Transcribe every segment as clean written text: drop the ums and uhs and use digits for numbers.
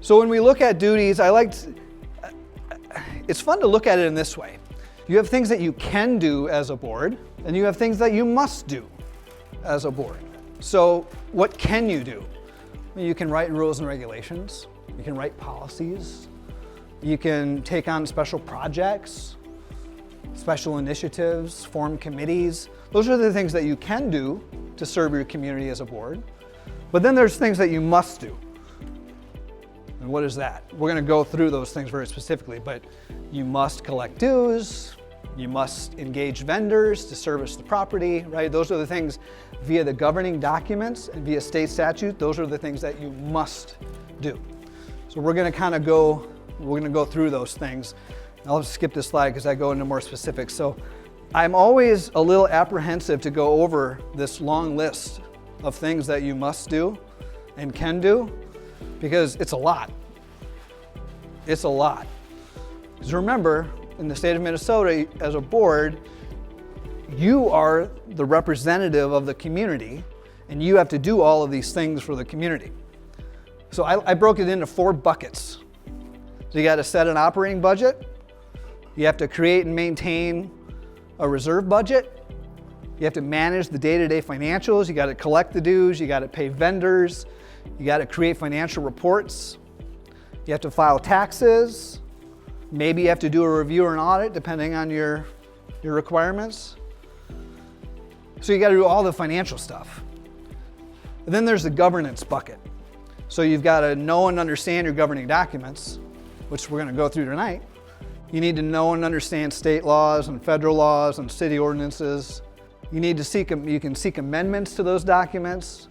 So when we look at duties, it's fun to look at it in this way. You have things that you can do as a board, and you have things that you must do as a board. So what can you do? You can write rules and regulations. You can write policies. You can take on special projects, special initiatives, form committees. Those are the things that you can do to serve your community as a board. But then there's things that you must do. And what is that? We're going to go through those things very specifically, but you must collect dues. You must engage vendors to service the property, right? Those are the things via the governing documents and via state statute. Those are the things that you must do. So we're going to go through those things. I'll skip this slide because I go into more specifics. So I'm always a little apprehensive to go over this long list of things that you must do and can do because it's a lot. It's a lot. Because remember, in the state of Minnesota, as a board, you are the representative of the community, and you have to do all of these things for the community. So I broke it into 4 buckets. So you got to set an operating budget. You have to create and maintain a reserve budget. You have to manage the day-to-day financials. You got to collect the dues. You got to pay vendors. You got to create financial reports. You have to file taxes. Maybe you have to do a review or an audit depending on your requirements. So you got to do all the financial stuff. And then there's the governance bucket. So you've got to know and understand your governing documents, which we're going to go through tonight. You need to know and understand state laws and federal laws and city ordinances. You can seek amendments to those documents.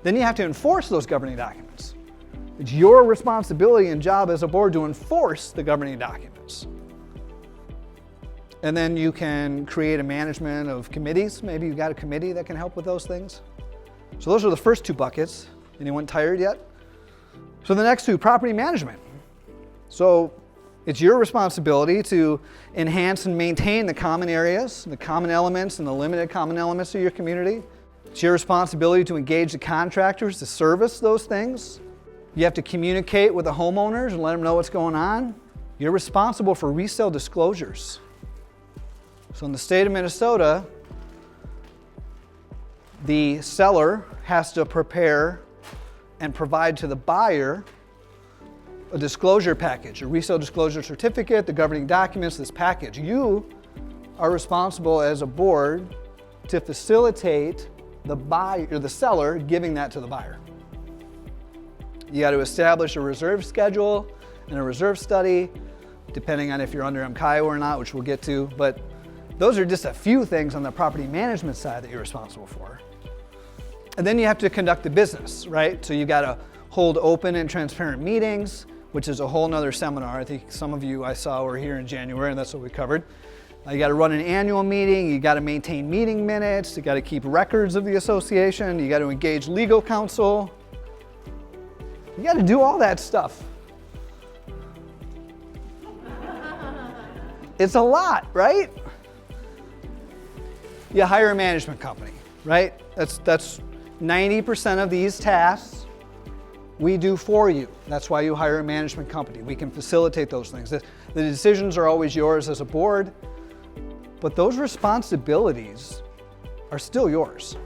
Then you have to enforce those governing documents. It's your responsibility and job as a board to enforce the governing documents. And then you can create a management of committees. Maybe you've got a committee that can help with those things. So those are the first 2 buckets. Anyone tired yet? So the next 2, property management. So it's your responsibility to enhance and maintain the common areas, the common elements and the limited common elements of your community. It's your responsibility to engage the contractors to service those things. You have to communicate with the homeowners and let them know what's going on. You're responsible for resale disclosures. So in the state of Minnesota, the seller has to prepare and provide to the buyer a disclosure package, a resale disclosure certificate, the governing documents, this package. You are responsible as a board to facilitate the seller giving that to the buyer. You got to establish a reserve schedule and a reserve study, depending on if you're under HOA or not, which we'll get to. But those are just a few things on the property management side that you're responsible for. And then you have to conduct the business, right? So you got to hold open and transparent meetings, which is a whole nother seminar. I think some of you I saw were here in January, and that's what we covered. You got to run an annual meeting. You got to maintain meeting minutes. You got to keep records of the association. You got to engage legal counsel. You got to do all that stuff. It's a lot, right? You hire a management company, right? That's 90% of these tasks we do for you. That's why you hire a management company. We can facilitate those things. The decisions are always yours as a board, but those responsibilities are still yours.